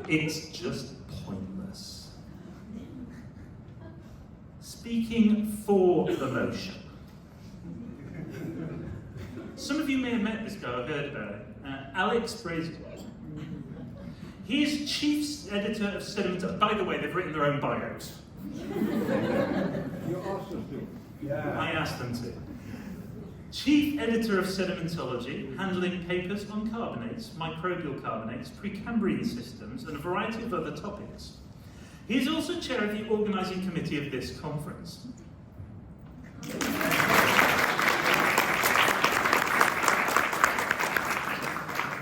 It's just pointless. Speaking for the motion. Some of you may have met this guy, I've heard about it. Alex Bracewell. He is chief editor of Sedimentology. By the way, they've written their own bios. You asked them to. Yeah. I asked them to. Chief editor of Sedimentology, handling papers on carbonates, microbial carbonates, Precambrian systems, and a variety of other topics. He is also chair of the organising committee of this conference.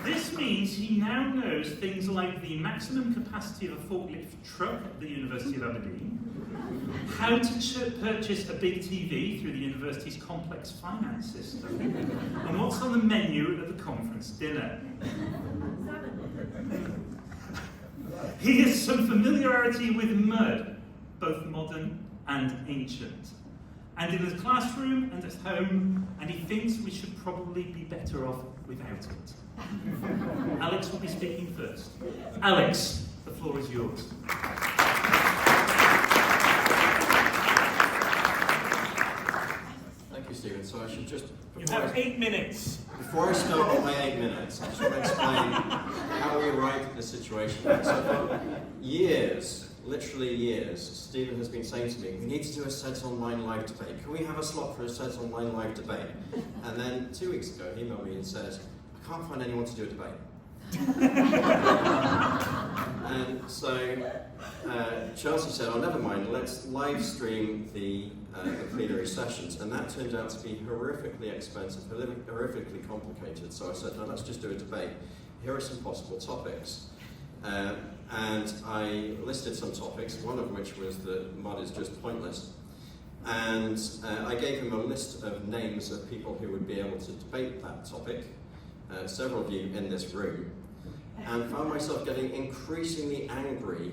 This means he now knows things like the maximum capacity of a forklift truck at the University of Aberdeen, how to purchase a big TV through the university's complex finance system, and what's on the menu at the conference dinner. He has some familiarity with mud, both modern and ancient, and in his classroom and at home, and he thinks we should probably be better off without it. Alex will be speaking first. Alex, the floor is yours. Thank you, Stephen. So I should just... You have 8 minutes. Before I start on my 8 minutes, I just want to explain how we arrived at this situation. So for years, literally years, Stephen has been saying to me, we need to do a Seds Online live debate. Can we have a slot for a Seds Online live debate? And then 2 weeks ago, he emailed me and said, I can't find anyone to do a debate. And so Chelsea said, oh, never mind, let's live stream the plenary sessions. And that turned out to be horrifically expensive, horrifically complicated. So I said, no, let's just do a debate. Here are some possible topics. And I listed some topics, one of which was that mud is just pointless. And I gave him a list of names of people who would be able to debate that topic, several of you in this room, and found myself getting increasingly angry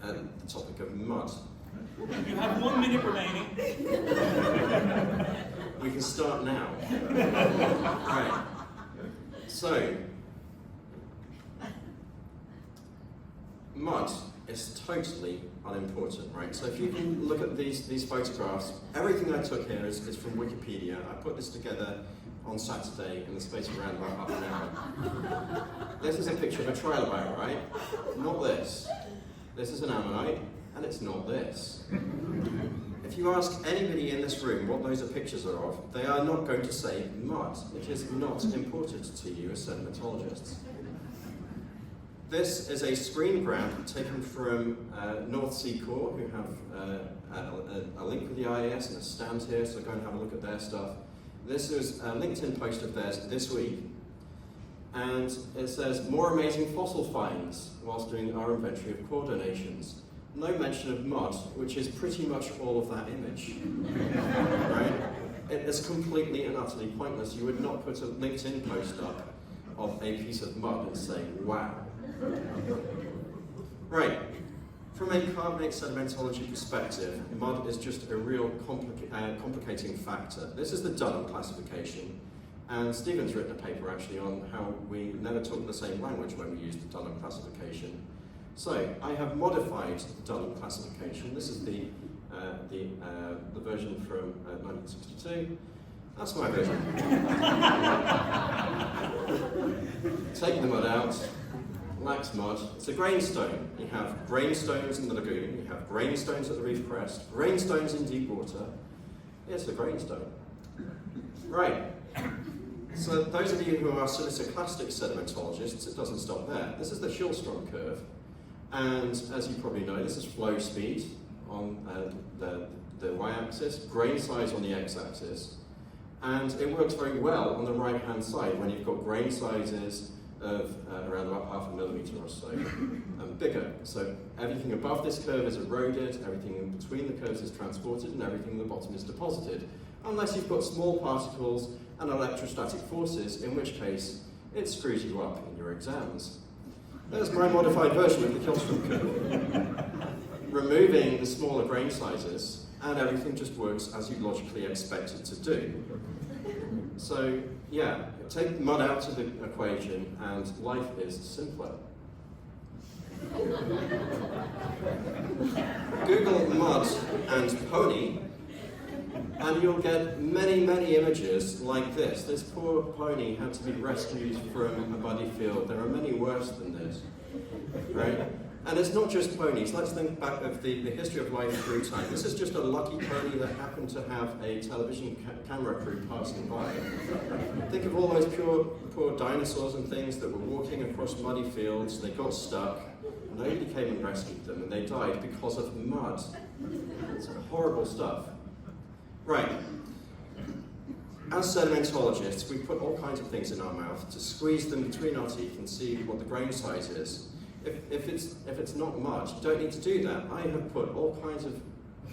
at the topic of mud. You have 1 minute remaining. We can start now. Right. So, mud is totally unimportant, right? So if you can look at these photographs, everything I took here is from Wikipedia. I put this together on Saturday in the space of around about half an hour. This is a picture of a trilobite, right? Not this. This is an ammonite, and it's not this. If you ask anybody in this room what those are pictures are of, they are not going to say mud. It is not important to you as sedimentologists. This is a screen grab taken from North Sea Core, who have a link with the IAS and a stand here, so go and have a look at their stuff. This is a LinkedIn post of theirs this week, and it says, more amazing fossil finds whilst doing our inventory of core donations. No mention of mud, which is pretty much all of that image. Right? It is completely and utterly pointless. You would not put a LinkedIn post up of a piece of mud and say, wow. Right. From a carbonate sedimentology perspective, mud is just a real complicating factor. This is the Dunham classification, and Stephen's written a paper actually on how we never talk the same language when we use the Dunham classification. So I have modified the Dunham classification. This is the version from 1962. That's my version. Take the mud out. Lacks mud. It's a grainstone. You have grainstones in the lagoon, you have grainstones at the reef crest, grainstones in deep water. It's a grainstone. Right. So those of you who are siliciclastic sedimentologists, it doesn't stop there. This is the Shillstrom curve. And as you probably know, this is flow speed on the y-axis, grain size on the x-axis. And it works very well on the right-hand side when you've got grain sizes of around about 0.5 millimetre or so, and bigger. So everything above this curve is eroded, everything in between the curves is transported, and everything in the bottom is deposited. Unless you've got small particles and electrostatic forces, in which case it screws you up in your exams. There's my modified version of the Shillstrom curve. Removing the smaller grain sizes, and everything just works as you logically expect it to do. So, yeah, take mud out of the equation and life is simpler. Google mud and pony, and you'll get many, many images like this. This poor pony had to be rescued from a muddy field. There are many worse than this, right? And it's not just ponies. Let's think back of the history of life through time. This is just a lucky pony that happened to have a television camera crew passing by. Think of all those poor dinosaurs and things that were walking across muddy fields. They got stuck. Nobody came and rescued them, and they died because of mud. It's horrible stuff. Right. As sedimentologists, we put all kinds of things in our mouth to squeeze them between our teeth and see what the grain size is. If it's not mud, you don't need to do that. I have put all kinds of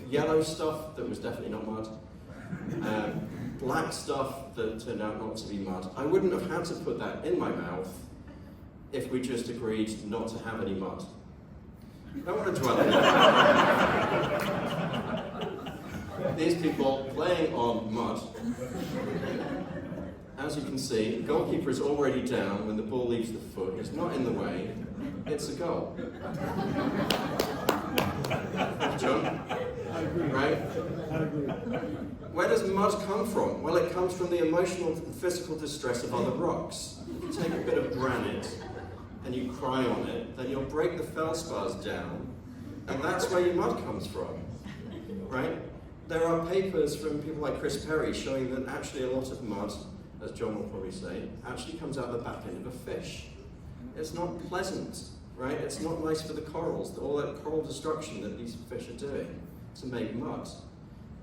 yellow stuff that was definitely not mud, black stuff that turned out not to be mud. I wouldn't have had to put that in my mouth if we just agreed not to have any mud. I don't want to dwell on it. These people playing on mud. As you can see, the goalkeeper is already down when the ball leaves the foot. It's not in the way. It's a goal. John? Right? Where does mud come from? Well, it comes from the emotional and physical distress of other rocks. If you take a bit of granite and you cry on it, then you'll break the feldspars down, and that's where your mud comes from. Right? There are papers from people like Chris Perry showing that actually a lot of mud, as John will probably say, actually comes out the back end of a fish. It's not pleasant, right? It's not nice for the corals, all that coral destruction that these fish are doing to make mud.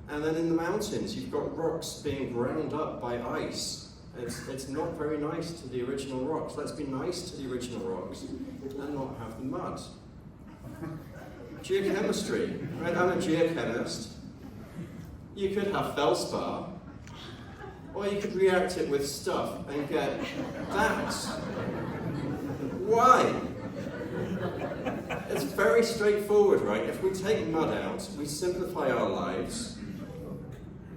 And then in the mountains, you've got rocks being ground up by ice. It's not very nice to the original rocks. Let's be nice to the original rocks and not have the mud. Geochemistry, right? I'm a geochemist. You could have feldspar, or you could react it with stuff and get that. Why? It's very straightforward, right? If we take mud out, we simplify our lives.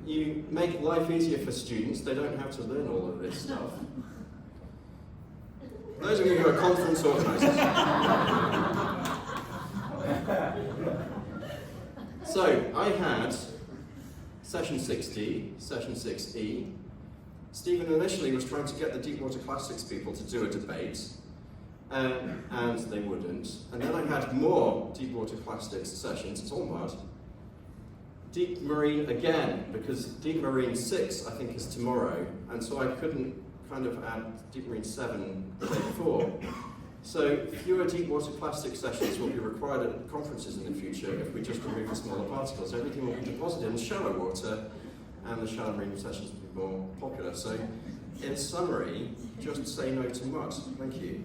You make life easier for students. They don't have to learn all of this stuff. Those of you who are conference organisers. So, I had session 6D, session 6E. Stephen initially was trying to get the Deepwater Classics people to do a debate, and they wouldn't. And then I had more Deepwater Classics sessions, it's all mud. Deep Marine again, because Deep Marine 6 I think is tomorrow, and so I couldn't kind of add Deep Marine 7 the day before. So fewer Deepwater Classics sessions will be required at conferences in the future if we just remove the smaller particles. Everything will be deposited in shallow water, and the shallow marine sessions will be more popular. So in summary, just say no to mud. Thank you.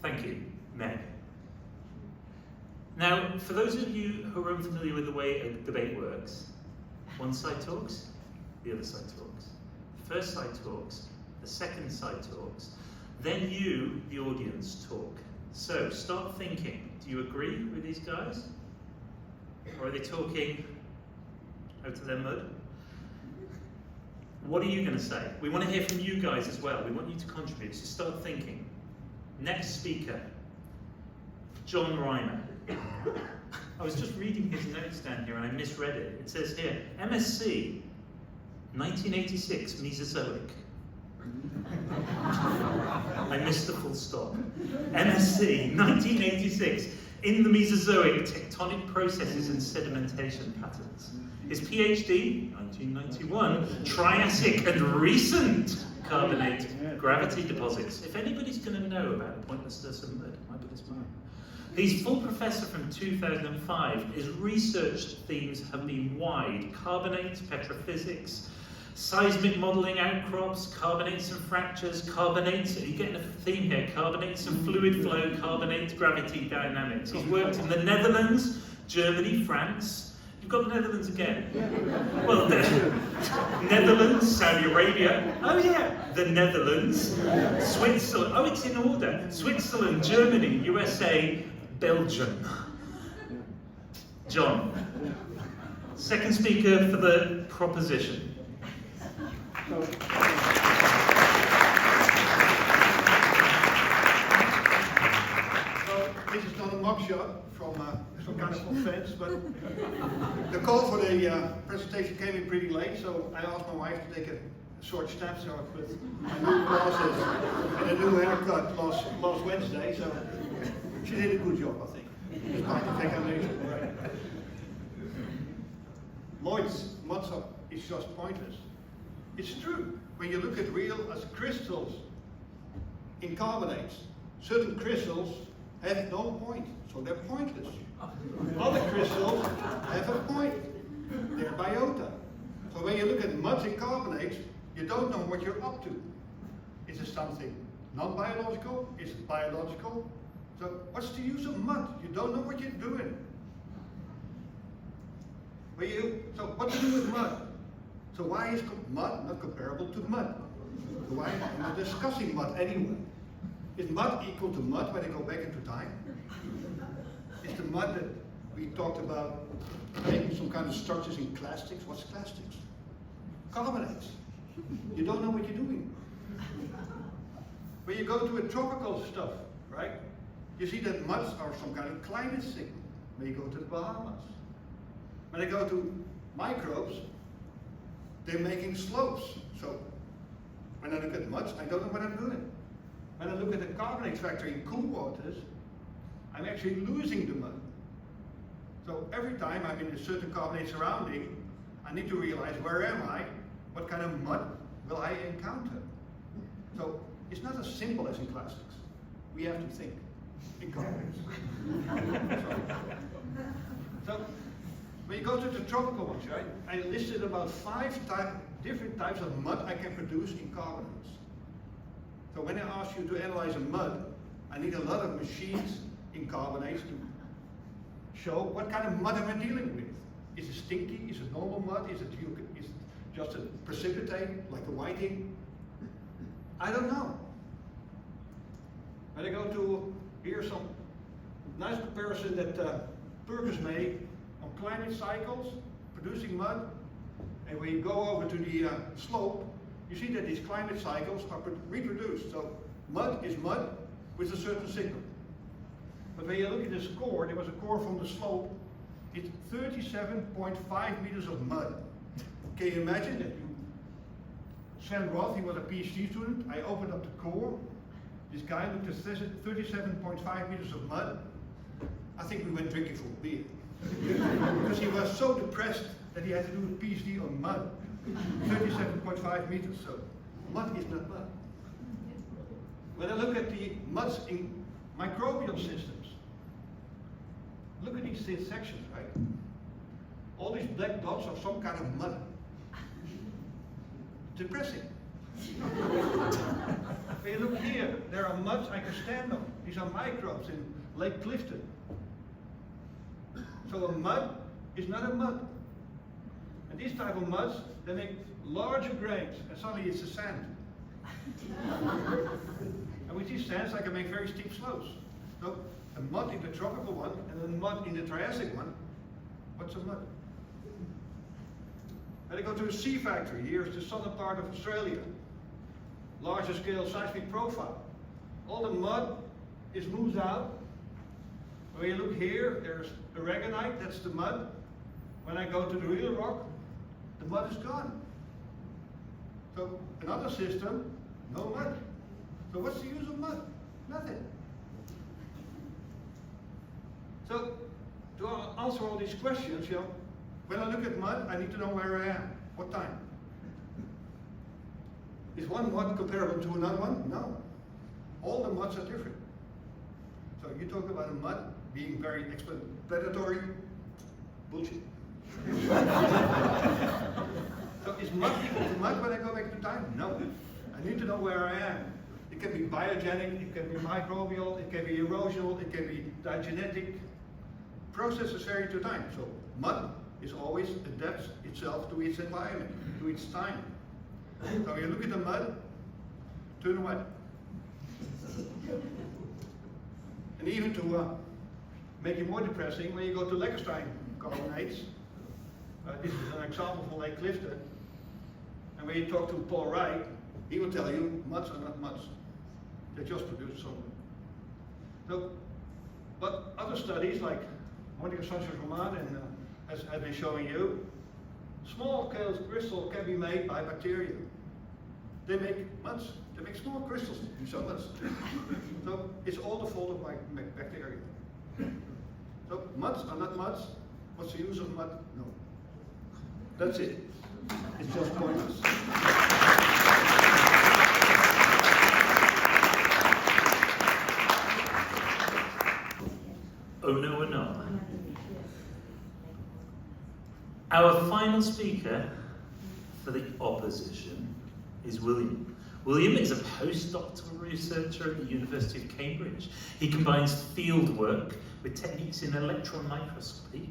Thank you, Meg. Now, for those of you who are unfamiliar with the way a debate works, one side talks, the other side talks. The first side talks, the second side talks, then you, the audience, talk. So, start thinking. Do you agree with these guys? Or are they talking out of their mud? What are you going to say? We want to hear from you guys as well. We want you to contribute, so start thinking. Next speaker, John Reimer. I was just reading his notes down here and I misread it. It says here, MSc, 1986, Mesozoic. I missed the full stop. MSc, 1986, in the Mesozoic, tectonic processes and sedimentation patterns. His PhD, 1991, Triassic and recent carbonate gravity deposits. If anybody's going to know about the pointlessness of mud, it might be this man. He's full professor from 2005. His research themes have been wide: carbonates, petrophysics, seismic modelling outcrops, carbonates and fractures, carbonates, are you getting a theme here? Carbonates and fluid flow, carbonates, gravity dynamics. He's worked in the Netherlands, Germany, France. You've got the Netherlands again. Well, the Netherlands, Saudi Arabia. Oh yeah, the Netherlands, Switzerland. Oh, it's in order. Switzerland, Germany, USA, Belgium. John, second speaker for the proposition. So, this is not a mugshot from some kind of offense, but the call for the presentation came in pretty late, so I asked my wife to take a short snapshot with my new glasses and a new haircut last Wednesday, so she did a good job, I think. Despite the fact I'm late. Lloyd's mudshot is just pointless. It's true. When you look at real as crystals in carbonates, certain crystals have no point, so they're pointless. Other crystals have a point. They're biota. So when you look at muds and carbonates, you don't know what you're up to. Is it something non-biological? Is it biological? So what's the use of mud? You don't know what you're doing. So what to do with mud? So why is mud not comparable to mud? So why am I discussing mud anyway? Is mud equal to mud when I go back into time? Is the mud that we talked about making some kind of structures in clastics? What's clastics? Carbonates. You don't know what you're doing. When you go to a tropical stuff, right? You see that muds are some kind of climate signal. When you go to the Bahamas. When I go to microbes, they're making slopes. So when I look at muds, I don't know what I'm doing. When I look at the carbonate factor in cool waters, I'm actually losing the mud. So every time I'm in a certain carbonate surrounding, I need to realize where am I, what kind of mud will I encounter. So it's not as simple as in plastics. We have to think in carbonates. So when you go to the tropical ones, right, I listed about 5 different types of mud I can produce in carbonates. So when I ask you to analyze a mud, I need a lot of machines in carbonates to show what kind of mud am I dealing with. Is it stinky? Is it normal mud? Is it just a precipitate, like a whiting? I don't know. When I go to, here's some nice comparison that Purkis made on climate cycles, producing mud, and when you go over to the slope, you see that these climate cycles are reproduced. So mud is mud with a certain signal. But when you look at this core, there was a core from the slope, it's 37.5 meters of mud. Can you imagine that? Sven Roth, he was a PhD student, I opened up the core, this guy looked at 37.5 meters of mud. I think we went drinking for a beer. Because he was so depressed that he had to do a PhD on mud. 37.5 meters, so mud is not mud. When I look at the muds in microbial systems, look at these thin sections, right? All these black dots are some kind of mud. Depressing. When you look here, there are are muds I can stand on. These are microbes in Lake Clifton. So a mud is not a mud. And these type of muds, they make larger grains, and suddenly it's a sand. And with these sands, I can make very steep slopes. So a mud in the tropical one and a mud in the Triassic one. What's a mud? Then I go to a sea factory. Here's the southern part of Australia. Larger scale seismic profile. All the mud is moved out. When you look here, there's aragonite, that's the mud. When I go to the real rock, the mud is gone. So another system, no mud. So what's the use of mud? Nothing. So to answer all these questions, when I look at mud, I need to know where I am, what time. Is one mud comparable to another one? No. All the muds are different. So you talk about a mud being very explanatory, bullshit. So is mud equal to mud when I go back to time? No. I need to know where I am. It can be biogenic, it can be microbial, it can be erosional, it can be diagenetic. Processes vary to time. So mud is always adapts itself to its environment, to its time. So when you look at the mud, turn away. And even to make it more depressing, when you go to Leckestein carbonates, this is an example from Lake Clifton, and when you talk to Paul Wright, he will tell you muds are not muds. They just produce some. So, but other studies like Monica Sanchez-Roman and as I've been showing you, small scale crystals can be made by bacteria. They make muds. They make small crystals. So muds. So it's all the fault of bacteria. So muds are not muds. What's the use of mud? No. That's it. It's just pointless. Oh no, we're not. Our final speaker for the opposition is William. William is a postdoctoral researcher at the University of Cambridge. He combines field work with techniques in electron microscopy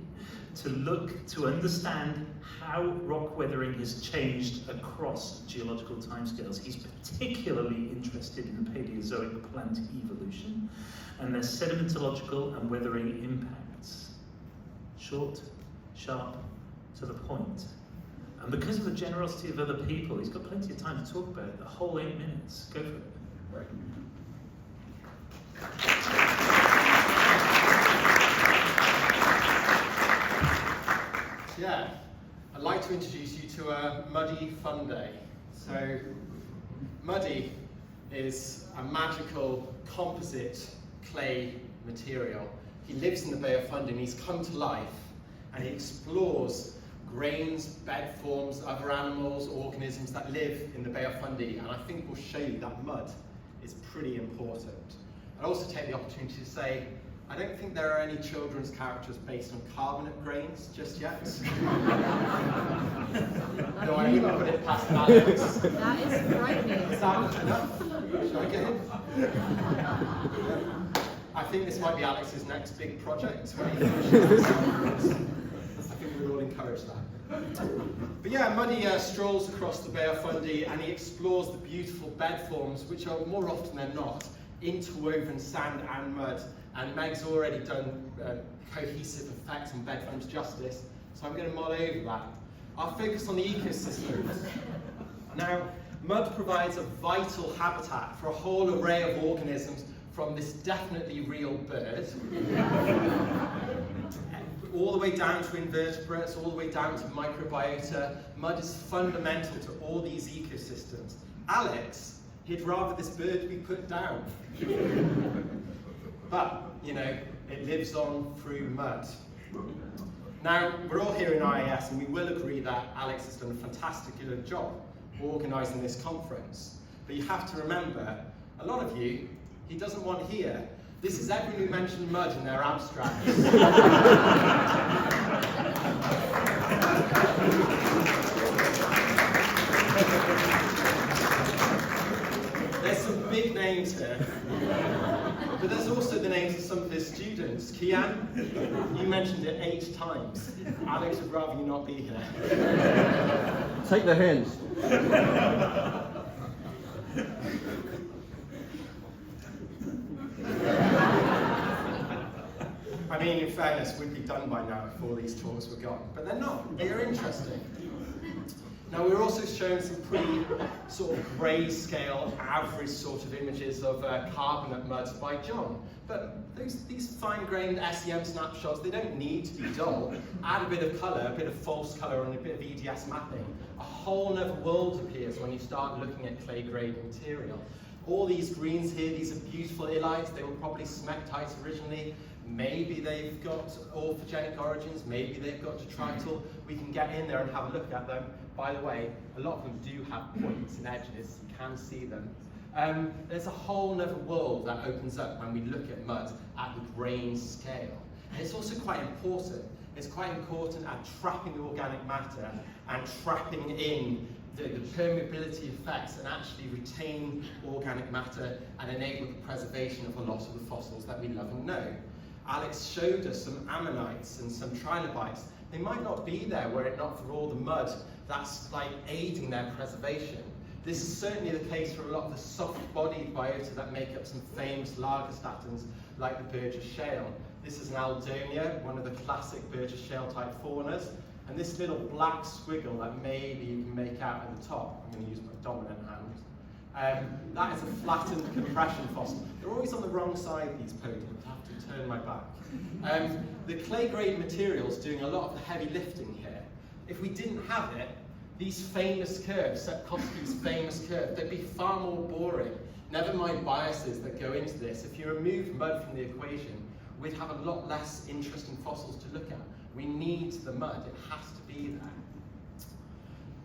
to understand how rock weathering has changed across geological timescales. He's particularly interested in the Paleozoic plant evolution and their sedimentological and weathering impacts. Short, sharp, to the point. And because of the generosity of other people, he's got plenty of time to talk about it, the whole 8 minutes. Go for it. Right. Yeah, I'd like to introduce you to a Muddy Fun Day. So, Muddy is a magical composite clay material. He lives in the Bay of Fundy and he's come to life and he explores grains, bed forms, other animals, organisms that live in the Bay of Fundy, and I think we'll show you that mud is pretty important. I'd also take the opportunity to say, I don't think there are any children's characters based on carbonate grains just yet. No, I wouldn't put it past Alex. That is frightening. Is that enough? Should I get it? I think this might be Alex's next big project when he finishes. I think we'd all encourage that. But yeah, Muddy strolls across the Bay of Fundy and he explores the beautiful bed forms, which are more often than not interwoven sand and mud. And Meg's already done cohesive effects on bed forms justice, so I'm going to mull over that. I'll focus on the ecosystems. Now, mud provides a vital habitat for a whole array of organisms, from this definitely real bird, all the way down to invertebrates, all the way down to microbiota. Mud is fundamental to all these ecosystems. Alex, he'd rather this bird be put down. But, you know, it lives on through mud. Now, we're all here in IAS and we will agree that Alex has done a fantastic job organising this conference. But you have to remember, a lot of you, he doesn't want here. This is everyone who mentioned mud in their abstracts. There's some big names here. But there's also the names of some of his students. Kian, you mentioned it 8 times. Alex would rather you not be here. Take the hints. I mean, in fairness, we'd be done by now if all these talks were gone. But they're not. They are interesting. Now, we're also showing some pretty sort of grayscale, average sort of images of carbonate muds by John. But these fine-grained SEM snapshots, they don't need to be dull. Add a bit of colour, a bit of false colour, and a bit of EDS mapping. A whole other world appears when you start looking at clay-grade material. All these greens here, these are beautiful illites. They were probably smectites originally. Maybe they've got orthogenic origins, maybe they've got detrital. We can get in there and have a look at them. By the way, a lot of them do have points and edges, you can see them. There's a whole other world that opens up when we look at mud at the grain scale. And it's also quite important. It's quite important at trapping organic matter and trapping in the permeability effects and actually retain organic matter and enable the preservation of a lot of the fossils that we love and know. Alex showed us some ammonites and some trilobites. They might not be there were it not for all the mud that's like aiding their preservation. This is certainly the case for a lot of the soft-bodied biota that make up some famous lagerstatins like the Burgess Shale. This is an Aldonia, one of the classic Burgess Shale type faunas. And this little black squiggle that maybe you can make out at the top, I'm going to use my dominant hand. That is a flattened compression fossil. They're always on the wrong side, these podiums. I have to turn my back. The clay grade material's doing a lot of the heavy lifting here. If we didn't have it, these famous curves, Sepkoski's famous curve, they'd be far more boring. Never mind biases that go into this. If you remove mud from the equation, we'd have a lot less interesting fossils to look at. We need the mud, it has to be there.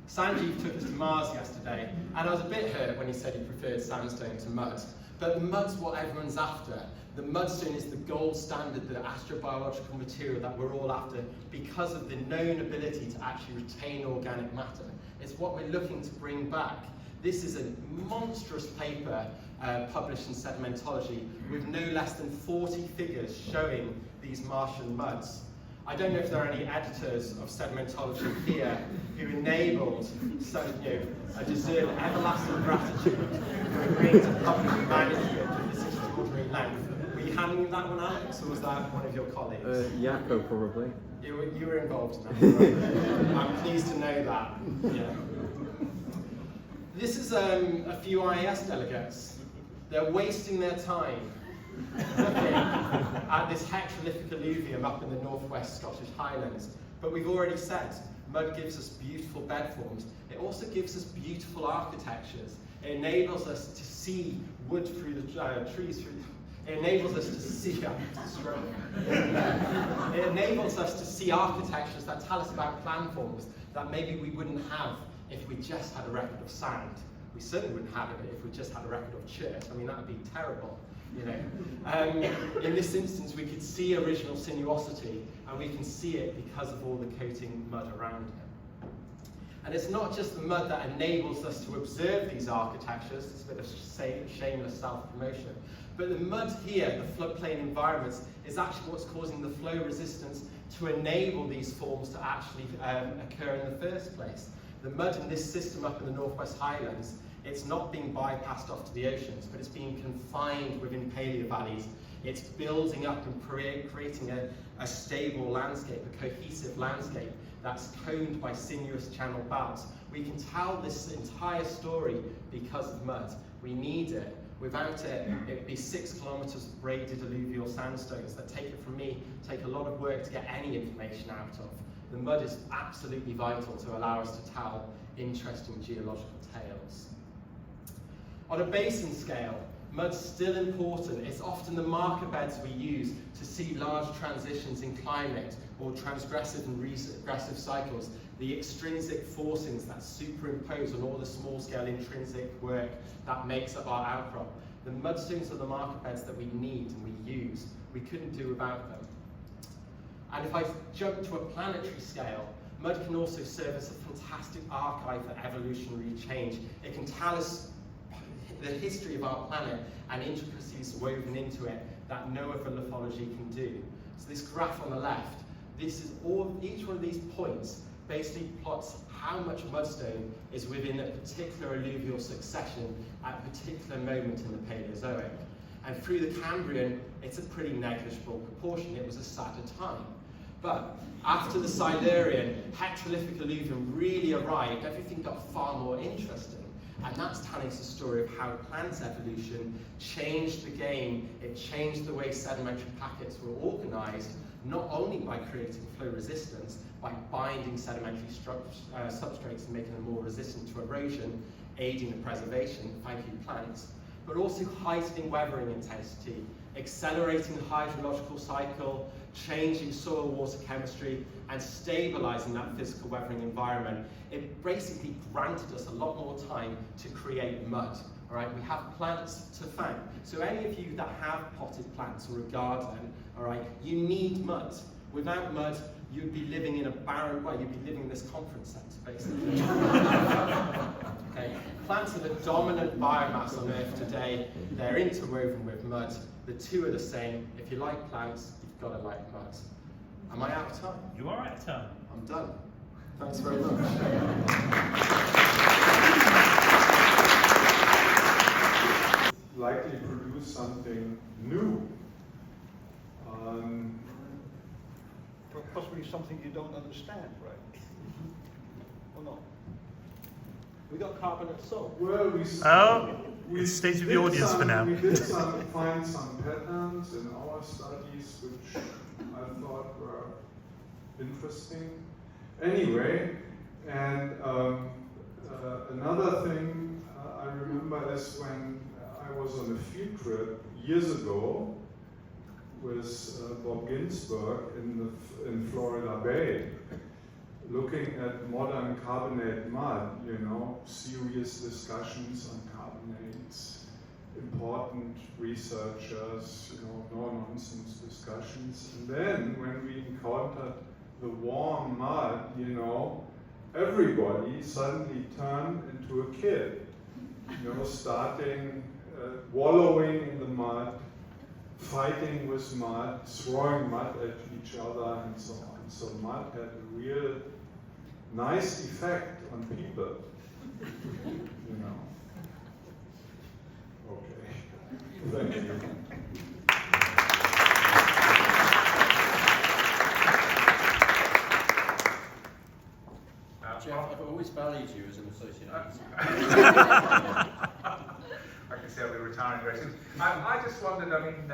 Sanjeev took us to Mars yesterday, and I was a bit hurt when he said he preferred sandstone to mud. But the mud's what everyone's after. The mudstone is the gold standard, the astrobiological material that we're all after because of the known ability to actually retain organic matter. It's what we're looking to bring back. This is a monstrous paper published in Sedimentology with no less than 40 figures showing these Martian muds. I don't know if there are any editors of Sedimentology here who enabled a deserved everlasting gratitude for agreeing to publish a manuscript of this extraordinary length. Were you handing that one, Alex, or was that one of your colleagues? Jaco, probably. You were involved in that. I'm pleased to know that. Yeah. This is a few IAS delegates. They're wasting their time looking at this heterolithic alluvium up in the northwest Scottish Highlands. But we've already said, mud gives us beautiful bed forms. It also gives us beautiful architectures. It enables us to see wood through the trees. It enables us to see. It enables us to see architectures that tell us about plan forms that maybe we wouldn't have if we just had a record of sand. We certainly wouldn't have it if we just had a record of chert. I mean, that would be terrible. You know, in this instance, we could see original sinuosity, and we can see it because of all the coating mud around it. And it's not just the mud that enables us to observe these architectures, it's a bit of shameless self-promotion, but the mud here, the floodplain environments, is actually what's causing the flow resistance to enable these forms to actually occur in the first place. The mud in this system up in the Northwest Highlands, it's not being bypassed off to the oceans, but it's being confined within paleovalleys. It's building up and creating a stable landscape, a cohesive landscape that's coned by sinuous channel belts. We can tell this entire story because of mud. We need it. Without it, it'd be 6 kilometers of braided alluvial sandstones that take a lot of work to get any information out of. The mud is absolutely vital to allow us to tell interesting geological tales. On a basin scale, mud's still important. It's often the marker beds we use to see large transitions in climate or transgressive and regressive cycles, the extrinsic forcings that superimpose on all the small-scale intrinsic work that makes up our outcrop. The mudstones are the marker beds that we need and we use. We couldn't do without them. And if I jump to a planetary scale, mud can also serve as a fantastic archive for evolutionary change. It can tell us the history of our planet and intricacies woven into it that no other lithology can do. So this graph on the left, this is each one of these points basically plots how much mudstone is within a particular alluvial succession at a particular moment in the Paleozoic. And through the Cambrian, it's a pretty negligible proportion. It was a sadder time. But after the Silurian, heterolithic alluvium really arrived, everything got far more interesting. And that's telling us the story of how plant evolution changed the game. It changed the way sedimentary packets were organized, not only by creating flow resistance, by binding sedimentary substrates and making them more resistant to erosion, aiding the preservation, thank you plants, but also heightening weathering intensity, accelerating the hydrological cycle, changing soil water chemistry, and stabilizing that physical weathering environment. It basically granted us a lot more time to create mud. All right, we have plants to thank. So any of you that have potted plants or a garden, all right, you need mud. Without mud, you'd be living in a barren, well, you'd be living in this conference centre, basically. Okay, plants are the dominant biomass on Earth today. They're interwoven with mud. The two are the same. If you like plants, you've got to like mud. Am I out of time? You are out of time. I'm done. Thanks very much. Likely produce something new. Possibly something you don't understand, right? Or not? We got carbonate salt. Well, we It's stage of the did audience for now. We did find some patterns in our studies which I thought were interesting. Anyway, and another thing I remember is when I was on a field trip years ago with Bob Ginsberg in Florida Bay, looking at modern carbonate mud, you know, serious discussions on carbonates, important researchers, you know, no-nonsense discussions. And then when we encountered the warm mud, you know, everybody suddenly turned into a kid, you know, starting wallowing in the mud, fighting with mud, throwing mud at each other, and so on. So mud had a real nice effect on people, you know. Okay, thank you. Jeff, I've always valued you as an associate. I can see I'll be retiring very soon. I just wondered, I mean,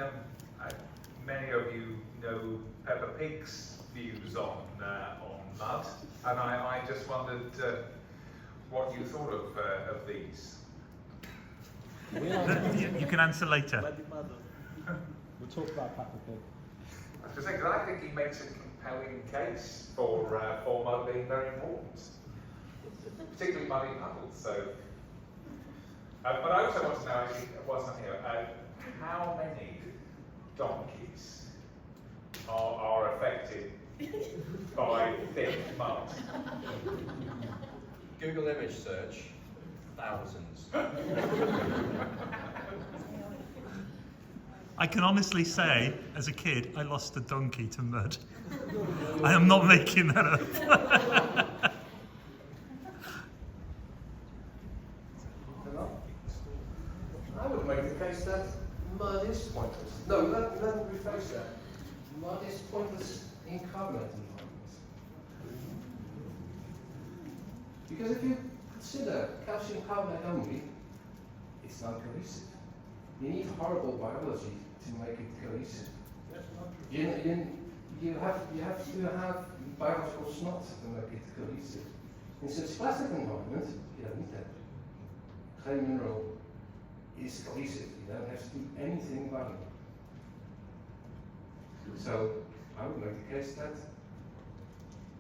many of you know Peppa Pig's views on mud, and I just wondered what you thought of these. You can answer later. We'll talk about Peppa Pig. I was just thinking, I think he makes a compelling case for mud being very important, particularly muddy puddles. So, but I also want to know, actually, what's not here, how many donkeys are affected by thick mud? Google image search, thousands. I can honestly say, as a kid, I lost a donkey to mud. I am not making that up. I would make the case that mud is pointless. No, let me rephrase that. Mud is pointless in carbonate environments. Because if you consider calcium carbonate only, it's not cohesive. You need horrible biology to make it cohesive. That's not true. You have to have biological snot to make it cohesive. In such a plastic environment, you don't need that. Clay mineral is cohesive. You don't have to do anything about it. So I would make the case that.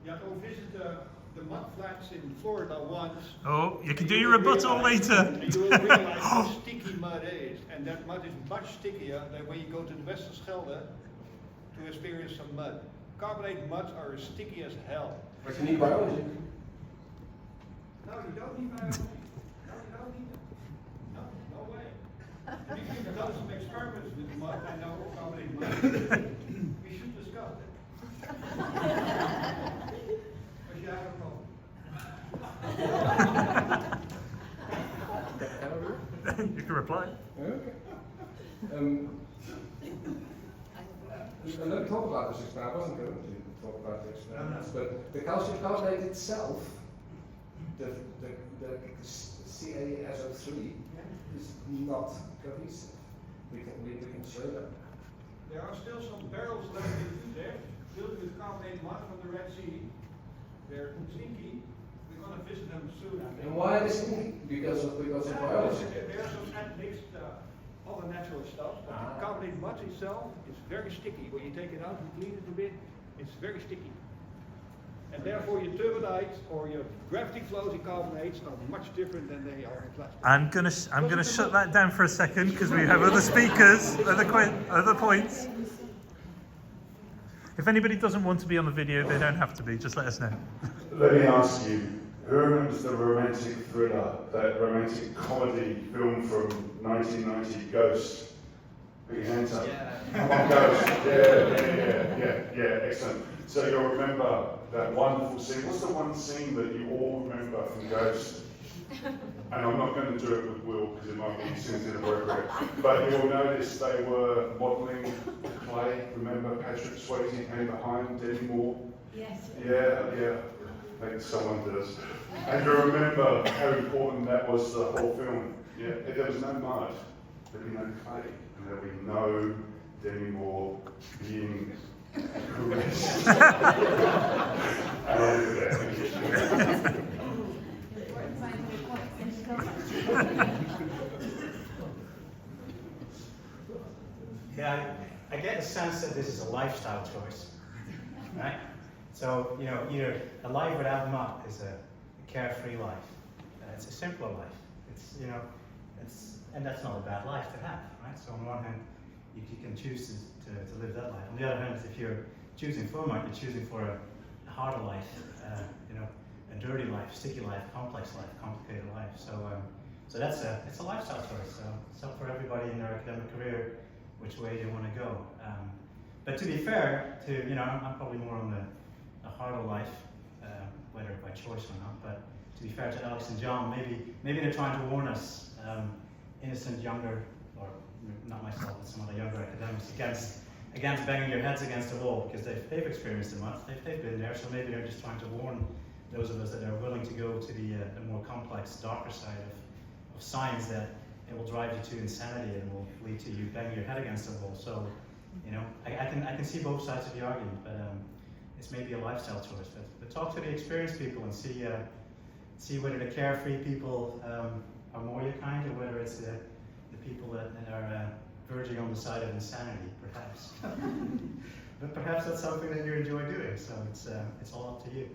Yeah, go visit the mud flats in Florida once. Oh, you can do your rebuttal later. And you will realize how sticky mud is. And that mud is much stickier than when you go to the Westerschelde to experience some mud. Carbonate muds are as sticky as hell. But you need biology. No, you don't need biology. No, you don't need it. No way. We've done some experiments with mud, I know, carbonate mud. We should discuss it. But you have a problem. You can reply. Okay. And let me talk about this experiment. I wasn't going to talk about the experiments, but the calcium carbonate itself, the CaSO3, is not cohesive. We can show that. There are still some barrels left in there, filled with carbonate mud from the Red Sea. They're stinky. We're going to visit them soon, I think. And why are they stinky? Because of biology. There's some admixed other natural stuff. But the carbonate mud itself is very sticky. When you take it out and clean it a bit, it's very sticky. And therefore your turbidite or your gravity floating carbonates are much different than they are in plastic. I'm gonna shut that down for a second because we have other speakers, other points. If anybody doesn't want to be on the video, they don't have to be. Just let us know. Let me ask you, who remembers the romantic thriller, that romantic comedy film from 1990, Ghost? Big hands up. Come on, Ghost. Yeah, excellent. So you'll remember that wonderful scene. What's the one scene that you all remember from Ghost? And I'm not going to do it with Will because it might be sins inappropriate. But you'll notice they were modelling clay. Remember Patrick Swayze came behind Demi Moore? Yes. Yeah. Maybe someone does. And you remember how important that was the whole film. Yeah, if there was no mud, there'd be no clay, and there'd be no Demi Moore being caressed. And I'll leave it there. Thank you. Yeah, I get the sense that this is a lifestyle choice, right? So, either a life without mud is a carefree life. It's a simpler life. And that's not a bad life to have, right? So on one hand, you can choose to live that life. On the other hand, if you're choosing for mud, you're choosing for a harder life, a dirty life, sticky life, complex life, complicated life. So it's a lifestyle choice. So it's up for everybody in their academic career which way they want to go. But to be fair, I'm probably more on the harder life, whether by choice or not. But to be fair to Alex and John, maybe they're trying to warn us, innocent younger, or not myself, but some other younger academics, against banging your heads against the wall, because they've experienced it much, they've been there. So maybe they're just trying to warn those of us that are willing to go to the more complex, darker side of science, that it will drive you to insanity and will lead to you banging your head against the wall. So, I can see both sides of the argument, but it's maybe a lifestyle choice. But talk to the experienced people and see whether the carefree people are more your kind, or whether it's the people that are verging on the side of insanity, perhaps. But perhaps that's something that you enjoy doing. So it's all up to you.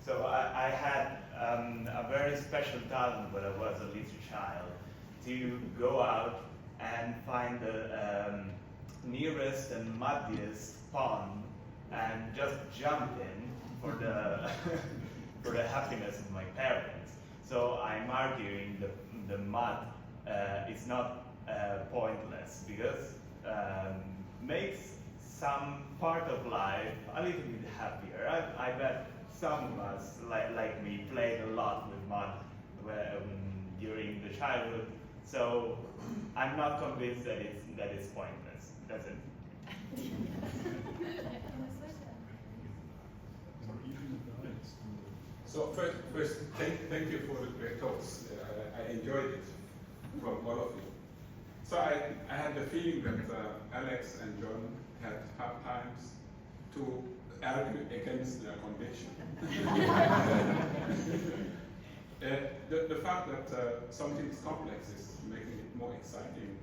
So I had a very special talent when I was a little child to go out and find the nearest and muddiest pond and just jump in for the for the happiness of my parents. So I'm arguing the mud is not pointless, because makes some part of life a little bit happier. I bet some of us, like me, played a lot with mud during the childhood. So I'm not convinced that it's pointless. That's it. So first, thank you for the great talks. I enjoyed it from all of you. So I had the feeling that Alex and John had hard times to argue against their conviction. The fact that something is complex is making it more exciting.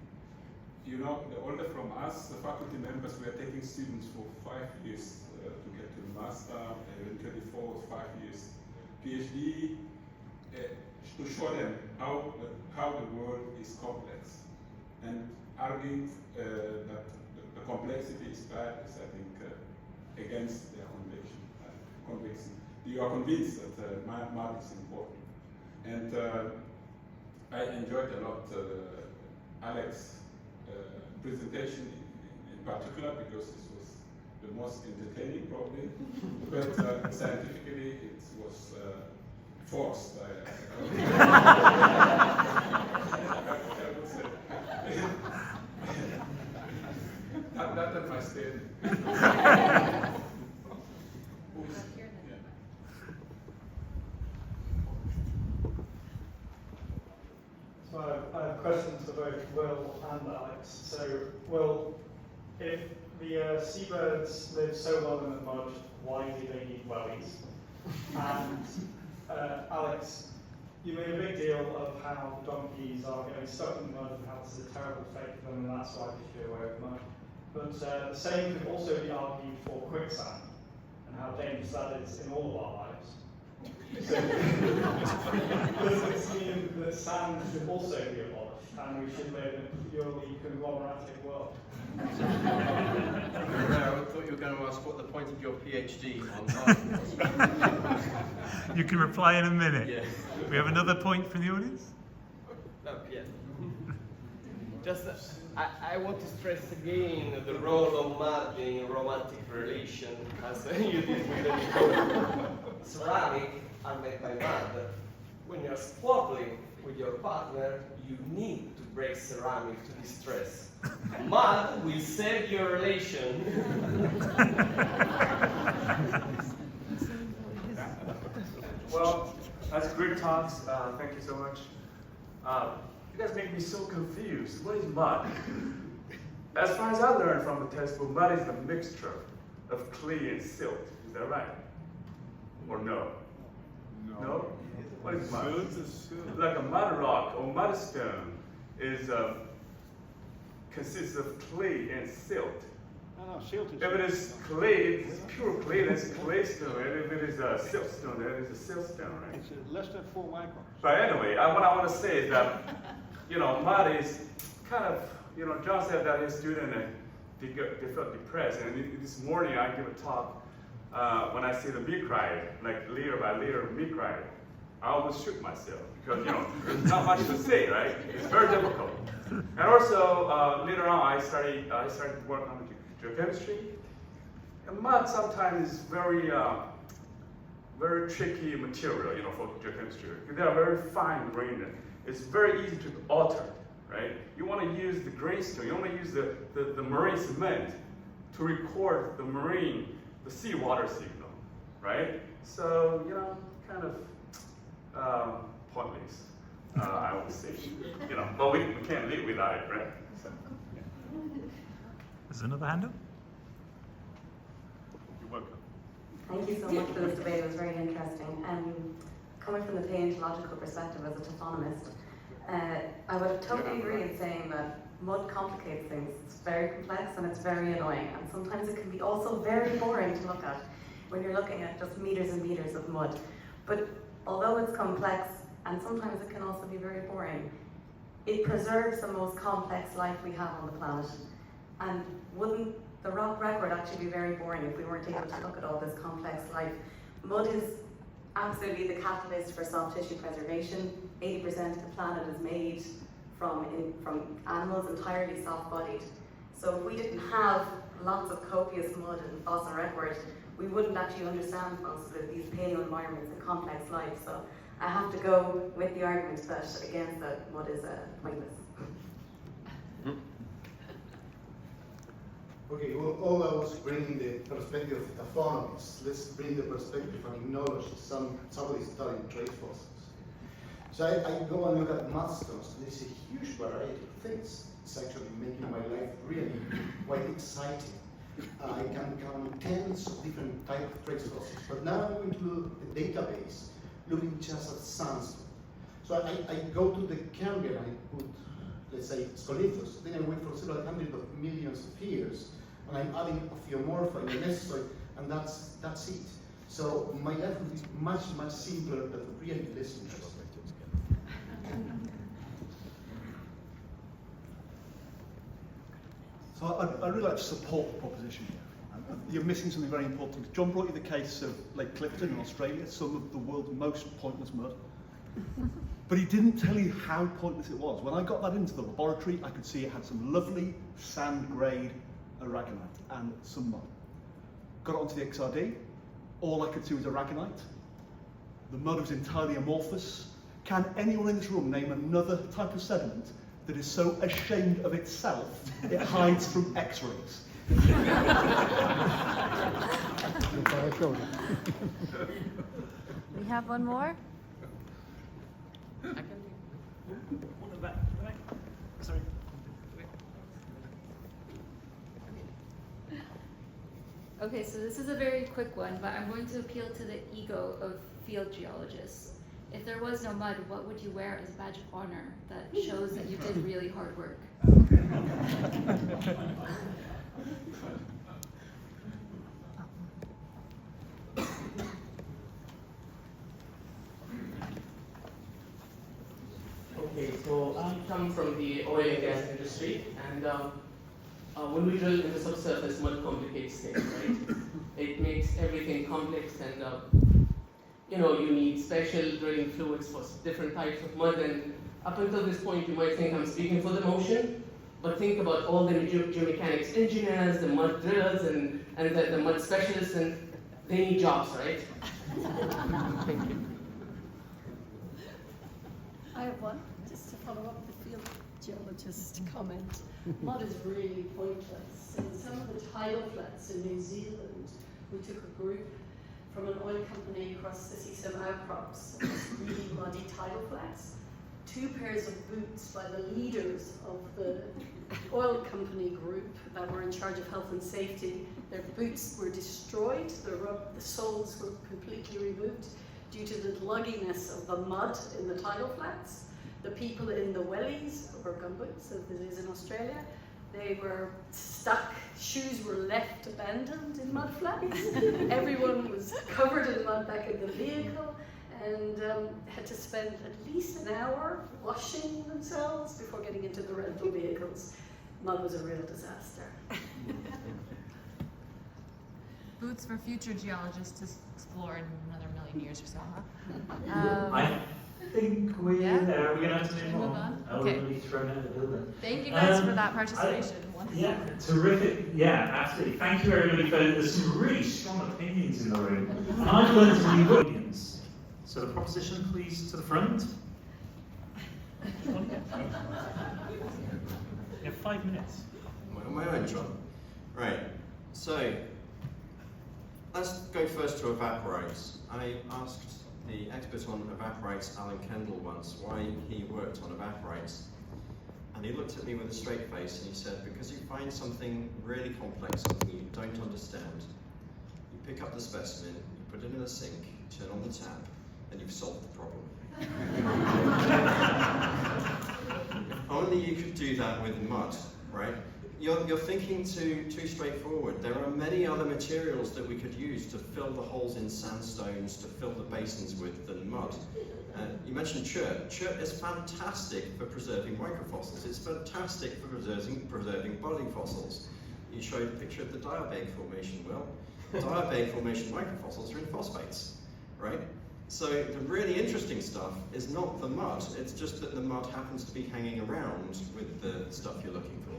The older from us, the faculty members, were taking students for 5 years to get to the master, eventually 4 or 5 years PhD, to show them how the world is complex. And arguing that the complexity is bad is, I think, against their conviction. You are convinced that mud is important. And I enjoyed a lot Alex's presentation in particular, because this was the most entertaining probably, but scientifically it was forced. I would say. That's my statement. So I have questions for both Will and Alex. So, Will, if the seabirds live so well in the mud, why do they need wellies? And Alex, you made a big deal of how donkeys are getting stuck in the mud and how this is a terrible fate for them, and that's why they should away from mud. But the same could also be argued for quicksand, and how dangerous that is in all of our lives. So, does it seem that sand should also be abolished, and we should live in a purely conglomeratic world? I thought you were going to ask what the point of your PhD on was. You can reply in a minute. Yeah. We have another point from the audience? No, yeah. Just, I want to stress again the role of mud in romantic relation, as you did with the ceramic are made by mud. When you're squabbling with your partner, you need to break ceramic to distress. Mud will save your relation. Well, that's great talks. Thank you so much. You guys make me so confused. What is mud? As far as I learned from the textbook, mud is a mixture of clay and silt. Is that right? Or no? No? What is mud? Silt is silt. Like a mud rock or mud stone is consists of clay and silt. No, silt is... If it is clay, it's pure clay, that's clay stone. And if it is a silt stone, that is a silt stone, right? It's less than 4 microns. But anyway, what I want to say is that, mud is kind of, John said that his student, they felt depressed. And this morning I give a talk, when I see the meat cried, like layer by layer of meat cried, I almost shook myself because, there's not much to say, right? It's very difficult. And also, later on, I started to work on geochemistry. And mud sometimes is very tricky material, for geochemistry. They are very fine grained. It's very easy to alter, right? You want to use the grainstone. You want to use the marine cement to record the seawater signal, right? So, kind of pointless, I would say. But we can't live without it, right? So, yeah. There's another hand up. You're welcome. Thank you so much for this debate. It was very interesting. Coming from the paleontological perspective as a taphonomist, I would totally agree in saying that mud complicates things. It's very complex and it's very annoying, and sometimes it can be also very boring to look at when you're looking at just meters and meters of mud. But although it's complex, and sometimes it can also be very boring, it preserves the most complex life we have on the planet. And wouldn't the rock record actually be very boring if we weren't able to look at all this complex life? Mud is absolutely the catalyst for soft tissue preservation. 80% of the planet is made from animals entirely soft-bodied. So if we didn't have lots of copious mud in the fossil record, we wouldn't actually understand most of these paleo environments and complex life. So I have to go with the argument that against that mud is pointless. Okay, well, all I was bringing the perspective of taphonomists. Let's bring the perspective of ethnologists, somebody studying trace fossils. So I go and look at mudstones. There's a huge variety of things. It's actually making my life really quite exciting. I can count tens of different types of trace fossils. But now I'm going to look at the database, looking just at sandstone. So I go to the Cambrian and I put, let's say, Scolithus. Then I wait for several hundred of millions of years. And I'm adding Ophiomorpha in the Mesozoic, and that's it. So my life would be much, much simpler, but really less interesting. So I really like to support the proposition here. you're missing something very important. John brought you the case of Lake Clifton in Australia, some of the world's most pointless mud. But he didn't tell you how pointless it was. When I got that into the laboratory, I could see it had some lovely sand grade aragonite and some mud. Got it onto the XRD, all I could see was aragonite. The mud was entirely amorphous. Can anyone in this room name another type of sediment that is so ashamed of itself it hides from X-rays? We have one more. Sorry. Okay, so this is a very quick one, but I'm going to appeal to the ego of field geologists. If there was no mud, what would you wear as a badge of honor that shows that you did really hard work? Okay, so I come from the oil and gas industry, and when we drill in the subsurface, mud complicates things, right? It makes everything complex, and you know, you need special drilling fluids for different types of mud. And up until this point, you might think I'm speaking for the motion, but think about all the geomechanics engineers, the mud drillers, and the mud specialists, and they need jobs, right? Thank you. I have one, just to follow up the field geologist's comment. Mud is really pointless. In some of the tidal flats in New Zealand, we took a group from an oil company across to see some outcrops, really muddy tidal flats. 2 pairs of boots by the leaders of the oil company group that were in charge of health and safety. Their boots were destroyed, the soles were completely removed due to the lugginess of the mud in the tidal flats. The people in the wellies, or gumboots as it is in Australia, they were stuck, shoes were left abandoned in mud flats. Everyone was covered in mud back in the vehicle and had to spend at least an hour washing themselves before getting into the rental vehicles. Mud was a real disaster. Boots for future geologists to explore in another million years or so, huh? I think we're there. We're going to have to move Move on. on? I'll Okay. be thrown out of the building. Thank you guys for that participation. Yeah, terrific. Yeah, absolutely. Thank you, everybody, for there's some really strong opinions in the room. And I've learned some new opinions. So the proposition, please, to the front. You have 5 minutes. On my own, John. Right. So let's go first to evaporites. I asked the expert on evaporites, Alan Kendall, once why he worked on evaporites. And he looked at me with a straight face and he said, because you find something really complex, something you don't understand, you pick up the specimen, you put it in a sink, you turn on the tap, and you've solved the problem. If only you could do that with mud, right? You're thinking too straightforward. There are many other materials that we could use to fill the holes in sandstones, to fill the basins with than mud. You mentioned chert. Chert is fantastic for preserving microfossils. It's fantastic for preserving body fossils. You showed a picture of the diabase formation. Well, diabase formation microfossils are in phosphates, right? So the really interesting stuff is not the mud. It's just that the mud happens to be hanging around with the stuff you're looking for.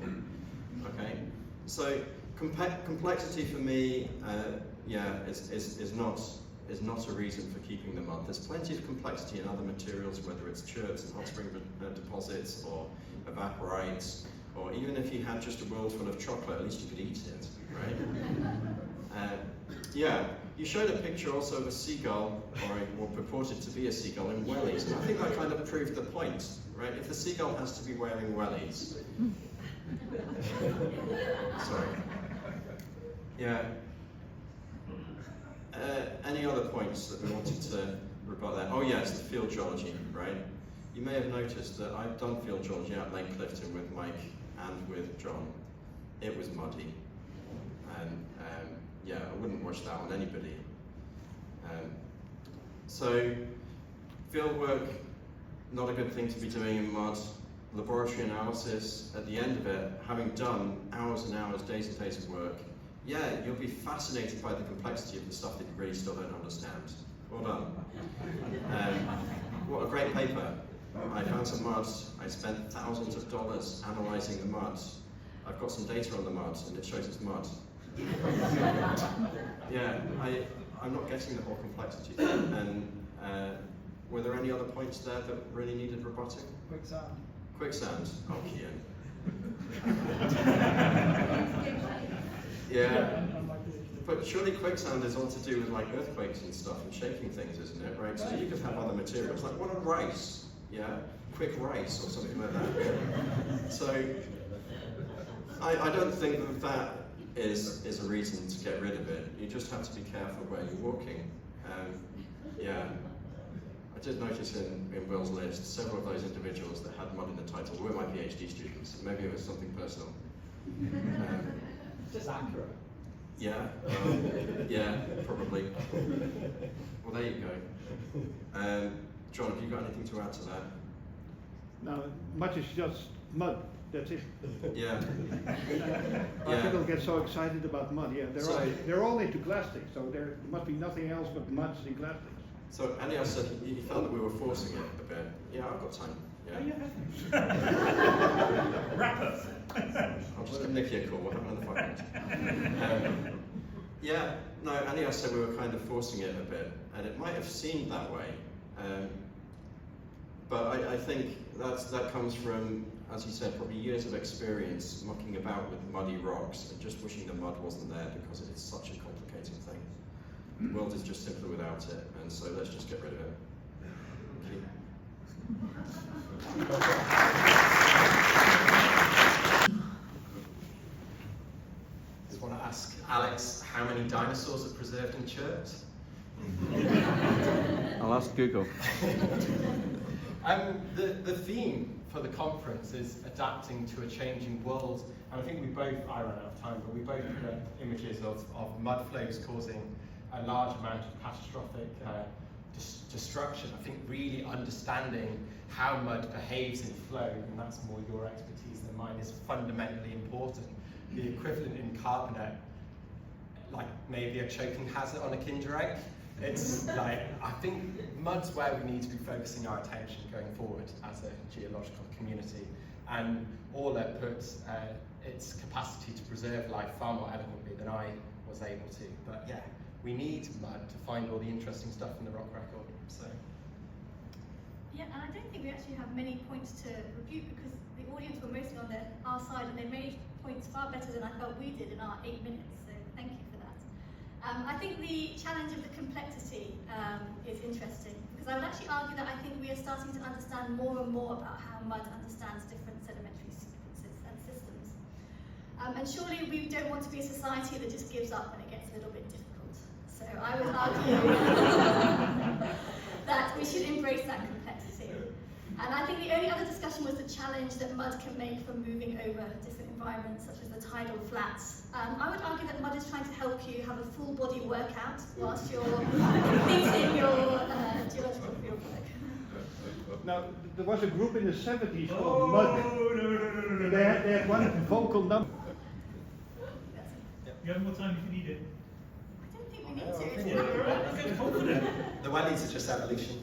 Okay, so complexity for me, is not a reason for keeping the mud. There's plenty of complexity in other materials, whether it's cherts and hot spring deposits, or evaporites, or even if you had just a world full of chocolate, at least you could eat it, right? You showed a picture also of a seagull, or what purported to be a seagull in wellies, and I think that kind of proved the point, right? If the seagull has to be wearing wellies. Sorry. Yeah. Any other points that we wanted to rebut there? Oh yes, the field geology, right? You may have noticed that I've done field geology at Lake Clifton with Mike and with John. It was muddy. And I wouldn't wish that on anybody. So, field work, not a good thing to be doing in mud. Laboratory analysis, at the end of it, having done hours and hours, days and days of work, yeah, you'll be fascinated by the complexity of the stuff that you really still don't understand. Well done. What a great paper. I found some mud. I spent thousands of dollars analysing the mud. I've got some data on the mud, and it shows it's mud. Yeah, I'm not getting the whole complexity thing. And were there any other points there that really needed rebutting? Quicksand. Quicksand. Oh, Kian. Yeah. But surely quicksand is all to do with like earthquakes and stuff and shaking things, isn't it? Right? So you could have other materials, like what a rice, yeah? Quick rice or something like that. So I don't think that is a reason to get rid of it. You just have to be careful where you're walking. Yeah. I did notice in Will's list, several of those individuals that had mud in the title were my PhD students. Maybe it was something personal. Just accurate. Yeah, yeah, probably. Well, there you go. John, have you got anything to add to that? No, mud is just mud. That's it. Yeah. People get so excited about mud. Yeah, they're all into plastics, so there must be nothing else but mud in plastics. So Elias said he felt that we were forcing it a bit. Yeah, I've got time. Yeah. Wrap up. I'll just give Nicky a call. We'll have another 5 minutes. Yeah, no, Elias said we were kind of forcing it a bit, and it might have seemed that way. But I think that comes from, as he said, probably years of experience mucking about with muddy rocks and just wishing the mud wasn't there because it is such a complicated thing. The world is just simpler without it, and so let's just get rid of it. Just want to ask Alex how many dinosaurs are preserved in church? I'll ask Google. The theme for the conference is adapting to a changing world, and I think we both, I ran out of time, but we both put up images of mud flows causing a large amount of catastrophic destruction. I think really understanding how mud behaves in flow, and that's more your expertise than mine, is fundamentally important. The equivalent in carbonate, like maybe a choking hazard on a Kinder Egg. It's like, I think mud's where we need to be focusing our attention going forward as a geological community. And Orla puts its capacity to preserve life far more eloquently than I was able to. But yeah, we need mud to find all the interesting stuff in the rock record. So. Yeah, and I don't think we actually have many points to review because the audience were mostly on our side and they made points far better than I felt we did in our 8 minutes. So thank you for that. I think the challenge of the complexity is interesting because I would actually argue that I think we are starting to understand more and more about how mud understands different sedimentary sequences and systems. And surely we don't want to be a society that just gives up when it gets a little bit difficult. So I would argue that we should embrace that complexity. And I think the only other discussion was the challenge that mud can make from moving over different environments, such as the tidal flats. I would argue that mud is trying to help you have a full body workout whilst you're completing your geological field work. Now, there was a group in the 70s called Mud. No. They had one vocal number. You have more time if you need it. I don't think we need to. It's confident. The wellies are just evolution.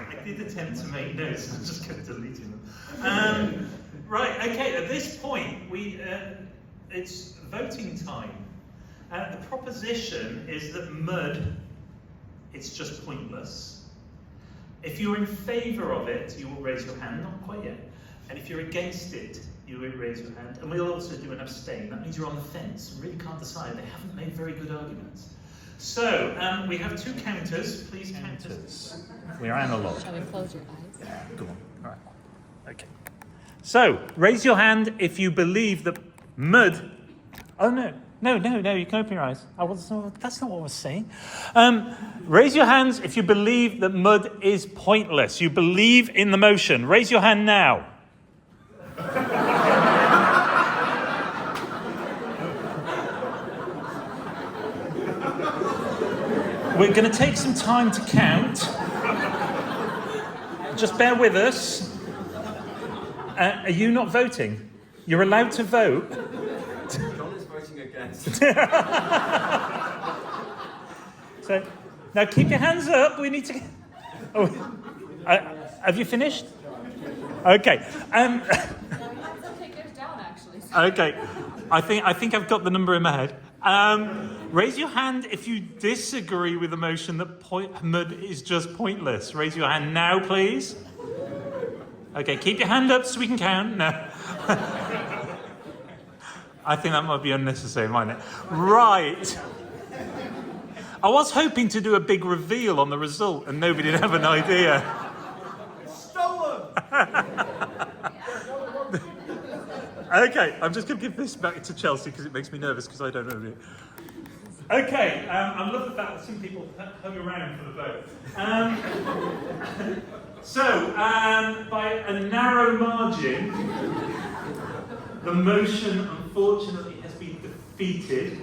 I did attempt to make notes, I'm just going to delete them. Right, okay, at this point, it's voting time. The proposition is that mud, it's just pointless. If you're in favour of it, you will raise your hand, not quite yet. And if you're against it, you will raise your hand. And we'll also do an abstain. That means you're on the fence and really can't decide. They haven't made very good arguments. So, we have 2 counters. Please count us. We are analog. Shall we close your eyes? Go on. All right. Okay. So, raise your hand if you believe that mud... Oh, no. No, you can open your eyes. That's not what I was saying. Raise your hands if you believe that mud is pointless. You believe in the motion. Raise your hand now. We're going to take some time to count. just bear with us. Are you not voting? You're allowed to vote. John is voting against. So, now keep your hands up. We need to. Oh, have you finished? Okay. Okay. I think I've got the number in my head. Raise your hand if you disagree with the motion that mud is just pointless. Raise your hand now, please. Okay, keep your hand up so we can count. No. I think that might be unnecessary, mightn't it? Right. I was hoping to do a big reveal on the result and nobody would have an idea. Stolen! Okay, I'm just going to give this back to Chelsea because it makes me nervous because I don't know it. Okay, I love the fact that some people hung around for the vote. So, by a narrow margin, the motion unfortunately has been defeated.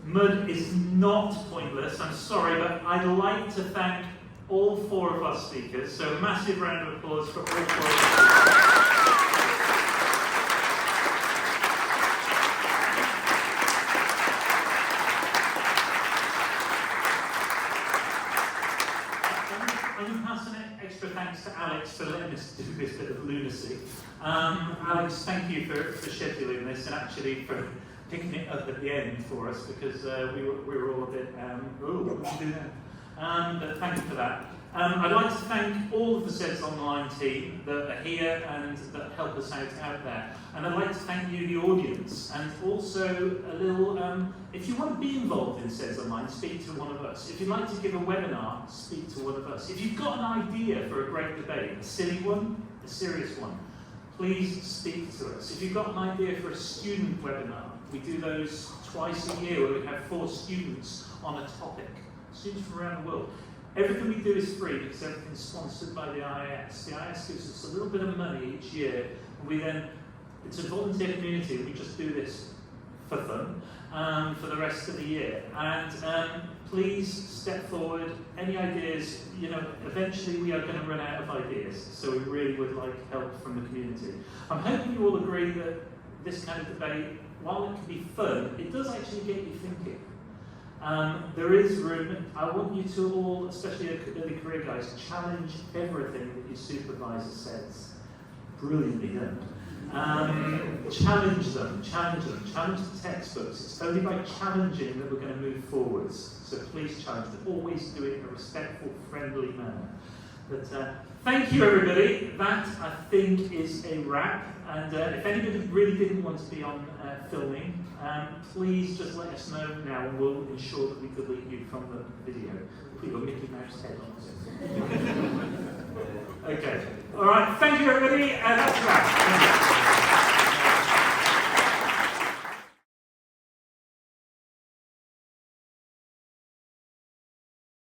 Mud is not pointless, I'm sorry, but I'd like to thank all 4 of our speakers. So, a massive round of applause for all 4 of us. Thanks to Alex for letting us do this bit of lunacy. Alex, thank you for scheduling this and actually for picking it up at the end for us because we were all a bit, what would you do now? But thank you for that. I'd like to thank all of the Seds Online team that are here and that help us out there. And I'd like to thank you, the audience, and also a little, if you want to be involved in Seds Online, speak to one of us. If you'd like to give a webinar, speak to one of us. If you've got an idea for a great debate, a silly one, a serious one, please speak to us. If you've got an idea for a student webinar, we do those twice a year where we have 4 students on a topic, students from around the world. Everything we do is free because everything's sponsored by the IIS. The IIS gives us a little bit of money each year, and we then, it's a volunteer community, we just do this for fun for the rest of the year. And please step forward, any ideas, eventually we are going to run out of ideas, so we really would like help from the community. I'm hoping you all agree that this kind of debate, while it can be fun, it does actually get you thinking. There is room. I want you to all, especially early career guys, challenge everything that your supervisor says. Brilliantly done. Challenge them, challenge the textbooks. It's only by challenging that we're going to move forwards. So please challenge them. Always do it in a respectful, friendly manner. But thank you, everybody. That, I think, is a wrap. And if anybody really didn't want to be on filming, please just let us know now and we'll ensure that we delete you from the video. Put your Mickey Mouse head on it. Okay. All right. Thank you, everybody. That's a wrap.